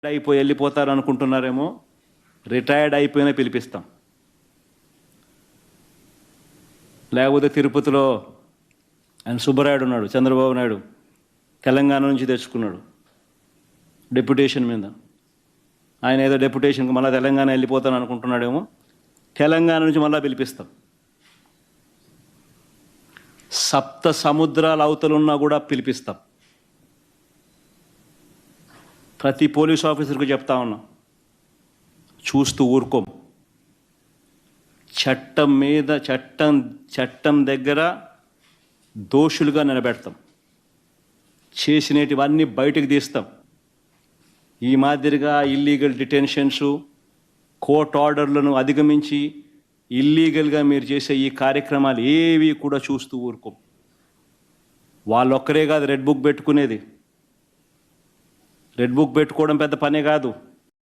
అయిపోయి వెళ్ళిపోతారు అనుకుంటున్నారేమో. రిటైర్డ్ అయిపోయినా పిలిపిస్తాం. లేకపోతే తిరుపతిలో ఆయన సుబ్బరాయుడు ఉన్నాడు, చంద్రబాబు నాయుడు తెలంగాణ నుంచి తెచ్చుకున్నాడు డెప్యుటేషన్ మీద. ఆయన ఏదో డెప్యుటేషన్కి మళ్ళీ తెలంగాణ వెళ్ళిపోతాను అనుకుంటున్నాడేమో. తెలంగాణ నుంచి మళ్ళీ పిలిపిస్తాం. సప్త సముద్రాల అవతలున్నా కూడా పిలిపిస్తాం. ప్రతి పోలీస్ ఆఫీసర్కి చెప్తా ఉన్నాం, చూస్తూ ఊరుకోం. చట్టం మీద చట్టం దగ్గర దోషులుగా నిలబెడతాం. చేసినటివన్నీ బయటకు తీస్తాం. ఈ మాదిరిగా ఇల్లీగల్ డిటెన్షన్స్, కోర్ట్ ఆర్డర్లను అధిగమించి ఇల్లీగల్గా మీరు చేసే ఈ కార్యక్రమాలు ఏవి కూడా చూస్తూ ఊరుకోం. వాళ్ళొక్కరే కాదు రెడ్ బుక్ పెట్టుకునేది. రెడ్ బుక్ పెట్టుకోవడం పెద్ద పనే కాదు.